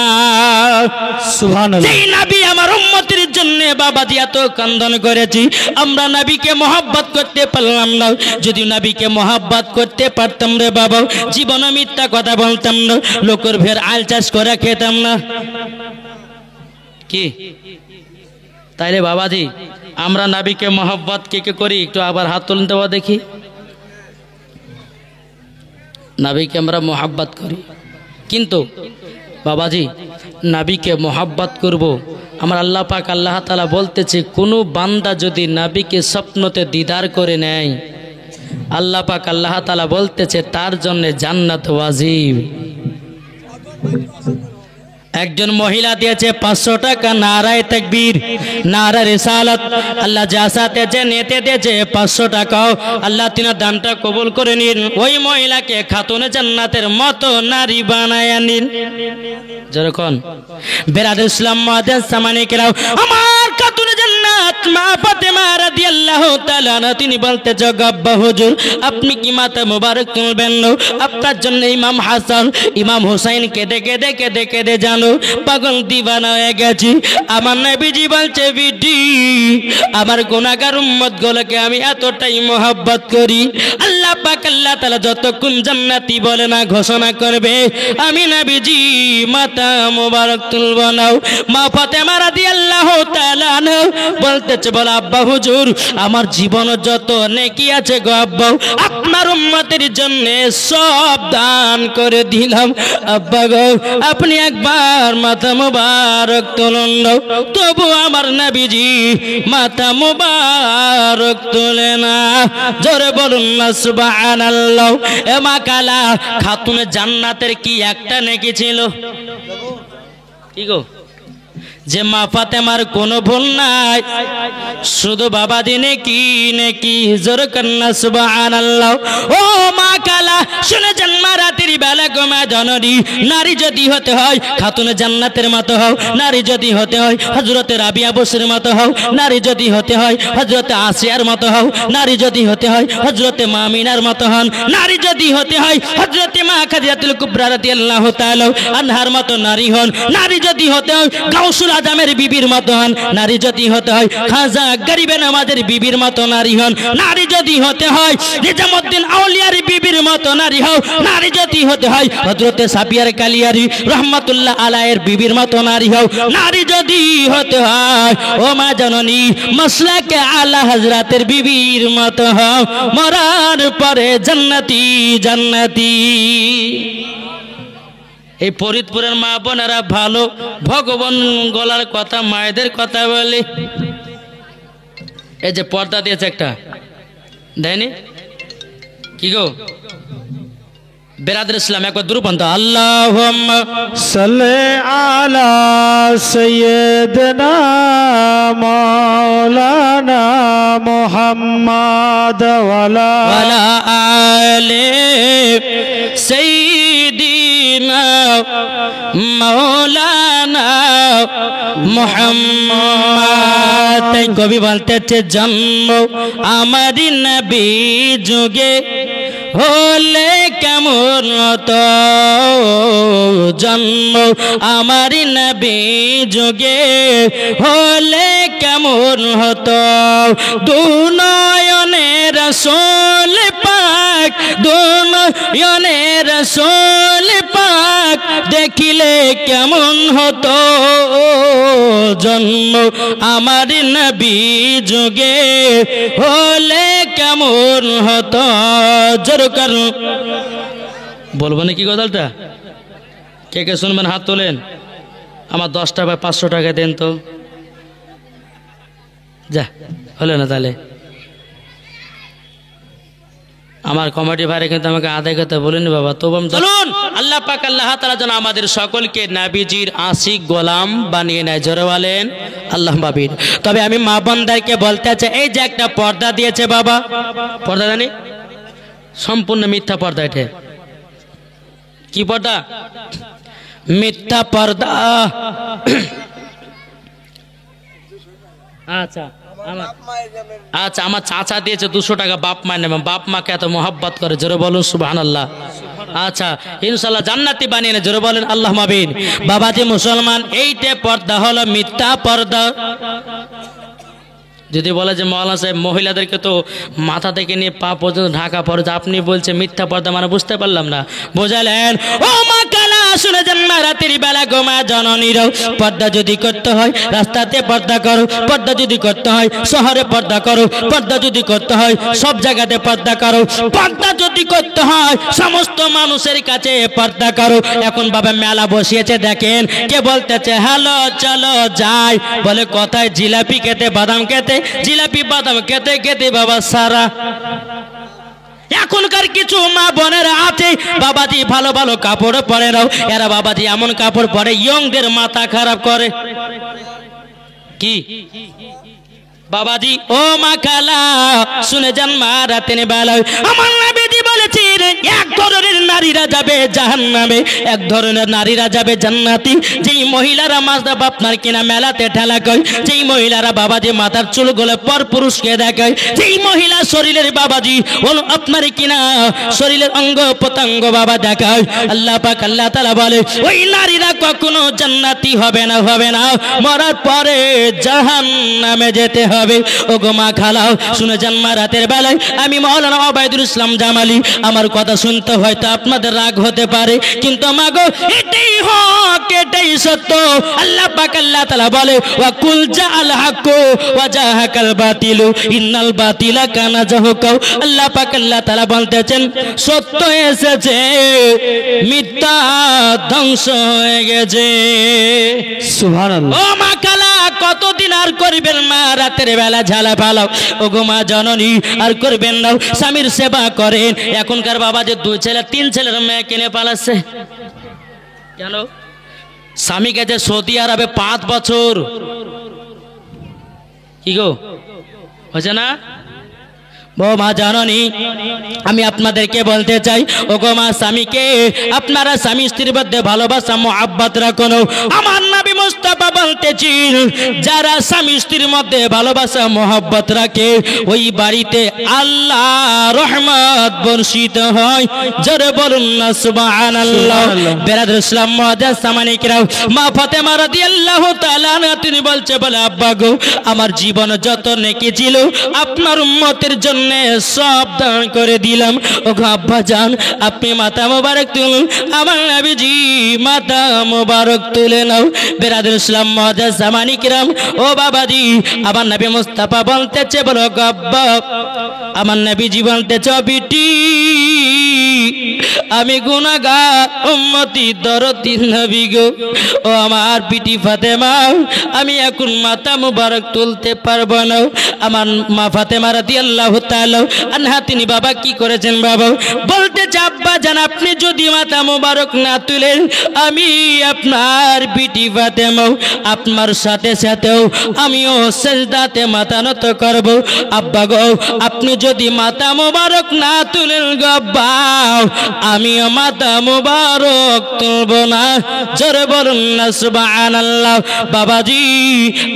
সুবহানাল্লাহ। যেই নবী আমার উম্মতের জন্য বাবাজি এত কান্দন করেছি, আমরা নবীকে মহব্বত করতে পারলাম না। যদি নবীকে মহব্বত করতে পারতাম রে বাবা, জীবনে মিথ্যা কথা বলতাম না, লোকের ভের আল চাষ করে খেতাম না। কি তাইলে বাবাজি আমরা নবীকে মহব্বত কে কে করি? একটু আবার হাত তুলতে দেওয়া দেখি। নবীকে আমরা মহব্বত করি, কিন্তু বাবাজি নবীকে মহব্বত করব। আমার আল্লাহ পাক আল্লাহ তাআলা বলতেছে, কোনো বান্দা যদি নবীকে স্বপ্নতে দিদার করে নেয়, আল্লাহ পাক আল্লাহ তাআলা বলতেছে তার জন্য জান্নাত ওয়াজিব। একজন মহিলা দিয়েছে 500 টাকা, নারায়ে তাকবীর, নারা রিসালাত, আল্লাহ জাসাতে যে নেতে দিয়েছে 500 টাকাও আল্লাহ তিনার দানটা কবুল করে নিন। ওই মহিলাকে খাতুনে জান্নাতের মতো নারী বানায় নিন। যেরকম বেরাদ ইসলাম মুআদ্দাস সামানিকেরাও, আমার খাতুনে জান্নাত মা ফাতেমা রাদিয়াল্লাহু তাআলা আনহা তিনি বলতে, জগাব্বা হুজুর আপনি কি মাথা মোবারক তুলবেন না? আপনার জন্য ইমাম হাসান ইমাম হুসাইন কেঁদে কেঁদে কেঁদে কেঁদে জানো পাগল দিওয়ানা হয়ে গেছি। আমার নবীজি বলছে, বিটি আমার গুনাহগার উম্মতগুলোকে আমি এতটাই মহব্বত করি, আল্লাহ পাক আল্লাহ তাআলা যতক্ষণ জান্নাতি বলে না ঘোষণা করবে আমি নবীজি মাথা মোবারক তুলব না। মা ফাতেমা রাদিয়াল্লাহু তাআলা আনহা বলতেছে, বল আব্বা হুজুর আমার জীবনে যত নেকি আছে গো আব্বা আপনার উম্মতের জন্য সব দান করে দিলাম। আব্বা গো আপনি একবার মাথা মোবারক তুলুন না। তবু আমার নবীজি মাথা মোবারক তোলে না। জোরে বলুন না সুবহানাল্লাহ। এ মা কালা খাতুনে জান্নাতের কি একটা নেকি ছিল? কি গো, যে মা ফাতেমার কোনো ভুল নাই, শুধু বাবা দিনে কি নেকি। জোর কন্না সুবহানাল্লাহ। ও মা কালা শুনে জন্মা রাতের বেলা গোমা জননী, নারী যদি হতে হয় খাতুনে জান্নাতের মতো হও, নারী যদি হতে হয় হযরতে রাবিয়া বসরির মতো হও, নারী যদি হতে হয় হযরতে আসিয়ার মতো হও, নারী যদি হতে হয় হযরতে মামিনার মতো হন, নারী যদি হতে হয় হযরতে মা খাদিজাতুল কুবরা রাদিয়াল্লাহু তাআলা আনহার মতো নারী হন, নারী যদি হতে হয় গাউসুল আজমের বিবির মতো হন, নারী যদি হতে হয় খাজা গরিবে নামাজের বিবির মতো নারী হন, নারী যদি হতে হয় নিজামউদ্দিন আউলিয়ার বিবির মতো নারী হও, নারী যদি হতে হয় হযরতে সাফিয়ার কালিয়ারি রহমাতুল্লাহ আলাইহির বিবির মতো নারী হও, নারী যদি হতে হয় ও মা জননী মাসলাকে আলা হযরতের বিবির মতো হও, মরার পরে জান্নাতি জান্নাতি। এই ফরিদপুরের মা বোনেরা ভালো ভগবান গলার কথা মায়েদের কথা বলে। এই যে পর্দা দিয়েছে একটা, দেয়নি কি গো বেরাদর ইসলাম, একবার দুরূপন্ত আল্লাহুম্মা সাল্লি আলা সাইয়্যিদিনা মাওলানা মুহাম্মাদ ওয়ালা আলে সাইয়্যিদিনা মাওলানা মুহাম্মাদ। তাই কবি বলতেছে, জন্ম আমারি নবী যুগে হলে কেমন হতো, জন্ম আমারি নবী যুগে হলে কেমন হতো, দুনয়নে রাসূল পাক, দুনয়নে রাসূল পাক দেখিলে কেমন হতো, জন্ম আমারি নবী যুগে হলে কেমন হতো। জোর করো বলবো নাকি গজলটা? কে কে শুনবেন হাত তোলেন। আমার 10 টাকা 500 টাকা দেন তো। যা হলো না তাহলে আমার কমিটি ভাইরা কিন্তু আমাকে আদায় করতে বলেনি বাবা, তবু চলুন আল্লাহ পাক আল্লাহ তাআলা যেন আমাদের সকলকে নবীজির আশিক গোলাম বানিয়ে নেয়, জোরে বলেন আল্লাহ আমিন। তবে আমি মা বোনদেরকে বলতে চাই, এই যে একটা পর্দা দিয়েছে বাবা, পর্দা জানি সম্পূর্ণ মিথ্যা পর্দা, এটা কি পর্দা? মিথ্যা পর্দা। আচ্ছা আচ্ছা, আমার চাচা দিয়েছে 200 টাকা বাপ মায়ের নামে। বাপ মাকে এত মোহাব্বত করে, জোরে বলুন সুবহানাল্লাহ। আচ্ছা ইনশাআল্লাহ জান্নাতি বানিয়ে নে, জোরে বলেন আল্লাহ আমিন। বাবাজি মুসলমান, এইটা পর্দা হলো মিথ্যা পর্দা। যদি বলে যে মৌলানা সাহেব মহিলাদেরকে তো মাথা থেকে নিয়ে পা পর্যন্ত ঢাকা পড়ে, আপনি বলছে মিথ্যা পর্দা, মানে বুঝতে পারলাম না। বোঝালেন ও মা কালা, শুনে যান মা রাতের বেলা গোমা জননীরও, পর্দা যদি করতে হয় রাস্তাতে পর্দা করো, পর্দা যদি করতে হয় শহরে পর্দা করো, পর্দা যদি করতে হয় সব জায়গাতে পর্দা করো, পর্দা যদি করতে হয় সমস্ত মানুষের কাছে পর্দা করো। এখন বাবা মেলা বসিয়েছে, দেখেন কে বলতেছে হ্যালো চলো যাই, বলে কোথায় জিলাপি খেতে বাদাম খেতে, জিলাপি বাদাম খেতে খেতে বাবা সারা। এখনকার কিছু মা বোনেরা আছে বাবাজি ভালো ভালো কাপড় পরে নাও, এরা বাবাজি এমন কাপড় পরে ইয়ংদের মাথা খারাপ করে। কি বাবাজি ও মা খালা, শুনে যান মা রাতের বেলায় আমার নবীজি বলেছেন এক ধরনের নারীরা যাবে জাহান্নামে, এক ধরনের নারীরা যাবে জান্নাতি। যেই মহিলারা মাঝদাব আপনার কিনা মেলাতে ঠেলা কয়, যেই মহিলারা বাবাজি মাথার চুলগুলো পর পুরুষকে দেখায়, যেই মহিলা শরীরের বাবাজি বলো আপনার কিনা শরীরের অঙ্গ প্রত্যঙ্গ বাবা দেখায়, আল্লাহ পাক আল্লাহ তাআলা বলে ওই নারীরা কখনো জান্নাতি হবে না, হবে না, মরার পরে জাহান্নামে যেতে হবে। ও গো মা খালাও, শুনে যান মা রাতের বেলায় আমি মাওলানা ওবায়দুল ইসলাম জামালি, আমার কথা শুনতে হয়তো আপনাদের রাগ হতে পারে, কিন্তু মা গো এটাই হক, এটাই সত্য। আল্লাহ পাক আল্লাহ তাআলা বলে ওয়া কুল জাআল হাক্কু ওয়া জাহাকাল বাতিলু ইন্নাল বাতিলা কানা যাহুকা। আল্লাহ পাক আল্লাহ তাআলা বলতেছেন সত্য এসেছে, মিথ্যা ধ্বংস হয়ে গেছে। সুবহানাল্লাহ। ও মা খালা, কতদিন আর করবেন মা রাতের বেলা ঝালা ফালাও? ও গো মা জননী আর করবেন না, স্বামীর সেবা করেন। এখনকার বাবা যে 2 ছেলে 3 ছেলের মেয়ে কিনে পালাচ্ছে কেন? স্বামী গেছে সৌদি আরবে 5 বছর। কি গো হয়েছে না? ও মা জাননি, আমি আপনাদেরকে বলতে চাই ও গো মা, স্বামীকে আপনারা স্বামী স্ত্রীর মধ্যে ভালোবাসা মোহাব্বত রাখুন। আমার নবী মুস্তাফা বলতেছেন যারা স্বামী স্ত্রীর মধ্যে ভালোবাসা মোহাব্বত রাখে ওই বাড়িতে আল্লাহ রহমত বর্ষিত হয়, জোরে বলুন না সুবহানাল্লাহ। বেরাদর ইসলাম মুআজ্জাজ সামানিকরাও, মা ফাতেমা রাদিয়াল্লাহু তাআলা আনহা তিনি বলছে বলে আব্বা গো, আমার জীবন যত নেকি ছিল আপনার উম্মতের জন্য সব দান করে দিলাম। ও গো আব্বা জান, আপনি মাথা মোবারক তুলুন, আমার নবীজি মাথা মোবারক তুলে নাও। বেরাদর ইসলাম মুআজ্জাজ সামানিকরাম, ও বাবাজি, আমার নবী মুস্তাফা বলতেছে বলো গো আব্বা, আমার নবীজি বলতেছে বিটি আমি গুনাহগার উম্মতি দরদি নবী গো। ও আমার বিটি ফাতেমা, আমি এখন মাথা মুবারক তুলতে পারবো না। আমার মা ফাতেমা রাদিয়াল্লাহু তাআলা আনহা তিনি বাবা কি করেছেন বাবা বলতে আব্বা জান, আপনি যদি মাথা মুবারক না তুলেন আমি আপনার বিটি ফাতেমা আপনার সাথে সাথেও আমিও সিজদাতে মাথা নত করব। আব্বা গো, আপনি যদি মাথা মুবারক না তুলেন গো আব্বা, আমিও মাথা মুবারক তুলব না, জোরে বলুন না সুবহানাল্লাহ। বাবাজি,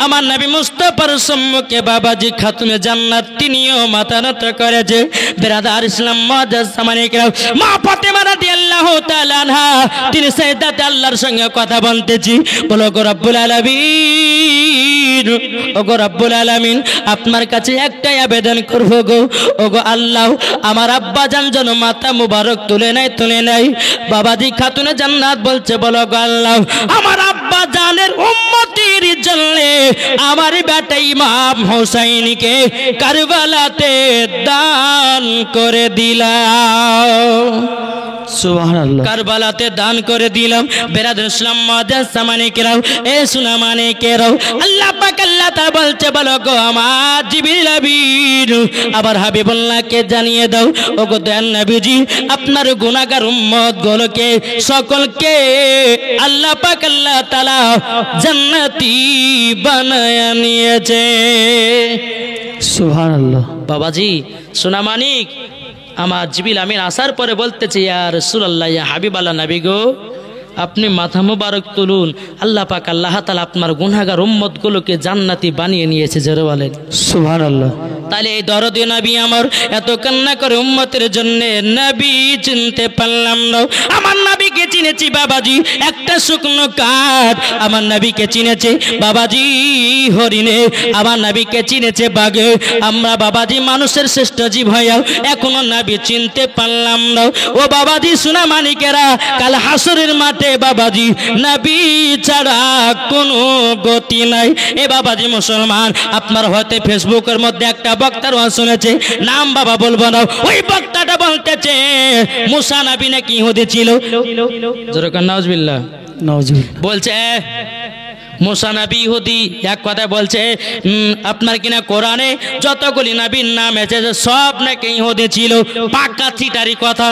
আমার নবী মুস্তাফার সম্মুখে বাবাজি খাতুনে জান্নাত তিনিও মাথা নত করেছে। বেরাদার ইসলাম মুআজ্জাজ সামানিকরাও, মা ফাতেমা রাদিয়াল্লাহু তাআলা আনহা তিনি সাইয়্যিদাতে আল্লাহর সঙ্গে কথা বলতেছি, বলো গো রব্বুল আলামিন, ও গো রব্বুল আলামিন, আপনার কাছে একটাই আবেদন করব গো, ও গো আল্লাহ, আমার আব্বা জান যেন মাথা মুবারক তুলে নাই। বাবাজি খাতুনে জান্নাত বলছে বলো গো আল্লাহ, আমার আব্বা জানের উম্মতির জন্য আমার বেটা ইমাম হোসেনকে কারবালাতে দান করে দিলাম। সুবহানাল্লাহ। কারবালাতে দান করে দিলাম। বেরাদুল ইসলাম মাদাস সামানে কেরাও, এ সুনা মানে কেরাও, আল্লাহ পাক আল্লাহ তা বলছে বলো গো আমার জিবরিল আমিন আবার হাবিবুল্লাহকে জানিয়ে দাও ও গো দয়াল নবীজি আপনার গুনাহগার উম্মত গুলোকে সকলকে আল্লাহ পাক আল্লাহ তাআলা জান্নাতি বানায়া নিয়েছে। সুবহানাল্লাহ। বাবাজি সোনা মানিক আমার জিবরিল আমিন আসার পরে বলতেছে ইয়া রাসূলুল্লাহ ইয়া হাবিবাল্লাহ নবী গো আপনি মাথা মুবারক তুলুন, আল্লাহ পাক আল্লাহ তাআলা আপনার গুনাহগার উম্মতগুলোকে জান্নাতি বানিয়ে নিয়েছে। জোরে বলেন সুবহানাল্লাহ। তাহলে এই দরদি নবী আমার এত কান্না করে উম্মতের জন্য, নবী চিনতে পারলাম না। আমার নবীকে চিনেছি বাবাজি একটা শুকনো কাঠ, আমার নবীকে চিনেছে বাবাজি হরিণে, আমার নবীকে চিনেছে বাঘে। আমরা বাবাজি মানুষের শ্রেষ্ঠ জীব হইয়াও এখনো নবী চিনতে পারলাম না। ও বাবাজি সোনা মানিকেরা কাল হাসরের মাঠে বাবাজি নবী ছাড়া কোনো গতি নাই। এ বাবাজি মুসলমান আপনার হয়তো ফেসবুকের মধ্যে একটা বক্তার ওয়াজ শুনেছে, নাম বাবা বলবো না, ওই বক্তাটা বলতেছে মুসা নবী নাকি ইহুদি ছিল। জোরে কান নাউজুবিল্লাহ। নাউজুবিল্লাহ। বলছে মুসা নবী ইহুদি, এক কথা বলছে আপনার কিনা কোরআনে যতগুলি নবীর নাম এসেছে সব নাকি ইহুদি ছিল। পাক্কা চিটারি কথা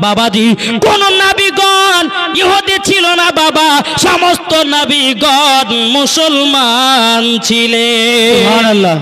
বাবাজি, কোন নবীগণ ইহুদি ছিল না বাবা, সমস্ত নবীগণ মুসলমান ছিলেন। সুবহানাল্লাহ।